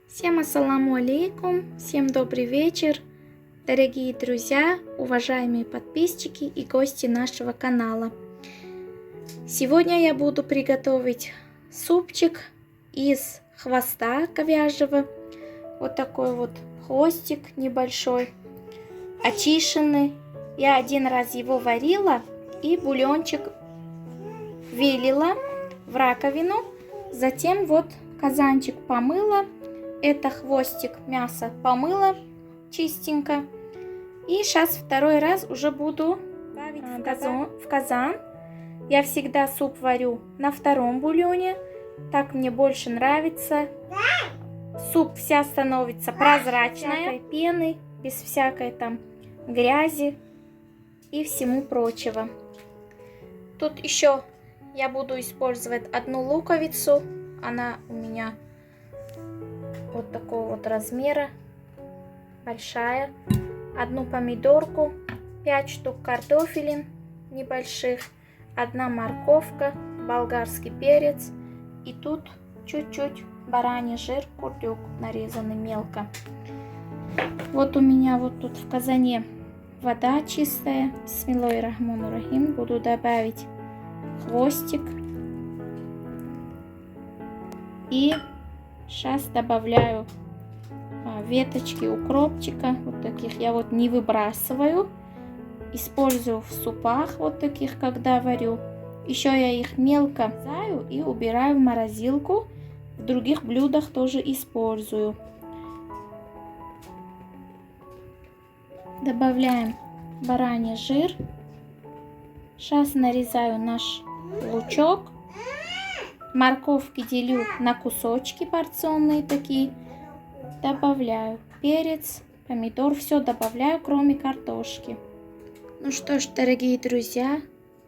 Всем ассаламу алейкум, всем добрый вечер, дорогие друзья, уважаемые подписчики и гости нашего канала. Сегодня я буду приготовить супчик из хвоста говяжьего. Вот такой вот хвостик небольшой, очищенный. Я один раз его варила и бульончик вылила в раковину. Затем вот казанчик помыла. Это хвостик мяса помыла чистенько. И сейчас второй раз уже буду ставить в казан. Я всегда суп варю на втором бульоне. Так мне больше нравится. Суп вся становится прозрачная, пены, без всякой там грязи и всему прочего. Тут еще я буду использовать одну луковицу. Она у меня вот такого вот размера, большая. Одну помидорку, 5 штук картофелин небольших, 1 морковка, болгарский перец. И тут чуть-чуть бараний жир, курдюк нарезанный мелко. Вот у меня вот тут в казане вода чистая. Бисмиллахир рахманир рахим. Буду добавить хвостик. И сейчас добавляю веточки укропчика. Вот таких я вот не выбрасываю. Использую в супах вот таких, когда варю. Еще я их мелко нарезаю и убираю в морозилку. В других блюдах тоже использую. Добавляем бараний жир. Сейчас нарезаю наш лучок. Морковки делю на кусочки порционные такие. Добавляю перец, помидор. Все добавляю, кроме картошки. Ну что ж, дорогие друзья,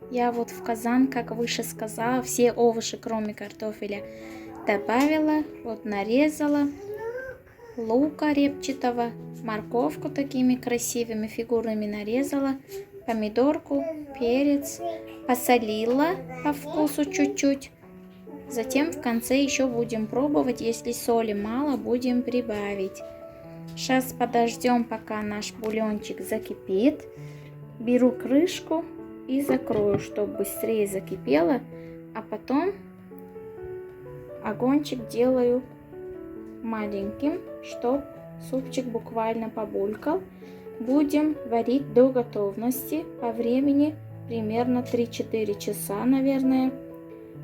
я вот в казан, как выше сказала, все овощи, кроме картофеля, добавила. Вот нарезала лука репчатого, морковку такими красивыми фигурами нарезала, помидорку, перец, посолила по вкусу чуть-чуть. Затем в конце еще будем пробовать, если соли мало, будем прибавить. Сейчас подождем, пока наш бульончик закипит. Беру крышку и закрою, чтобы быстрее закипело. А потом огончик делаю маленьким, чтобы супчик буквально побулькал. Будем варить до готовности. По времени примерно 3-4 часа, наверное.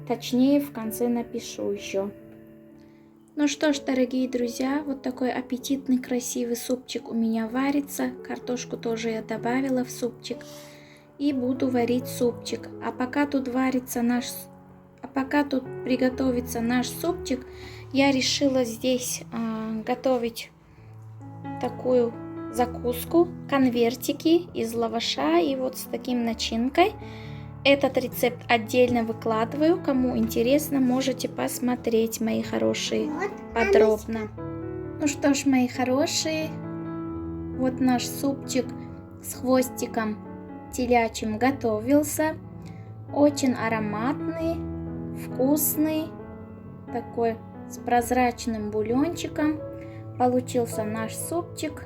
Точнее, в конце напишу еще. Ну что ж, дорогие друзья, вот такой аппетитный, красивый супчик у меня варится. Картошку тоже я добавила в супчик. И буду варить супчик. А пока тут приготовится наш супчик, я решила здесь готовить такую закуску. Конвертики из лаваша и вот с таким начинкой. Этот рецепт отдельно выкладываю. Кому интересно, можете посмотреть, мои хорошие, подробно. Ну что ж, мои хорошие, вот наш супчик с хвостиком телячьим готовился. Очень ароматный, вкусный, такой с прозрачным бульончиком. Получился наш супчик.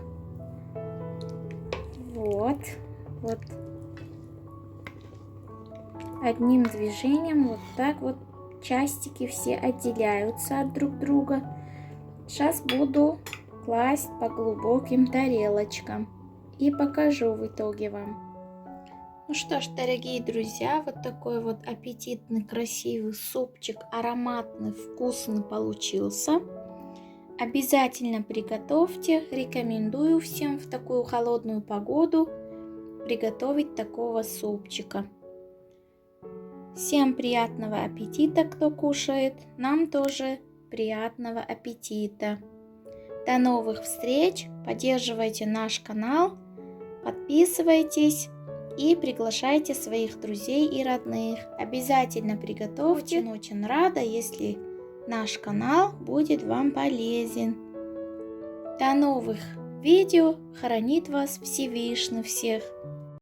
Вот. Одним движением вот так вот частики все отделяются от друг друга. Сейчас буду класть по глубоким тарелочкам и покажу в итоге вам. Ну что ж, дорогие друзья, вот такой вот аппетитный, красивый супчик, ароматный, вкусный получился. Обязательно приготовьте, рекомендую всем в такую холодную погоду приготовить такого супчика. Всем приятного аппетита, кто кушает. Нам тоже приятного аппетита. До новых встреч. Поддерживайте наш канал. Подписывайтесь и приглашайте своих друзей и родных. Обязательно приготовьте. Очень рада, если наш канал будет вам полезен. До новых видео. Хранит вас Всевышний всех.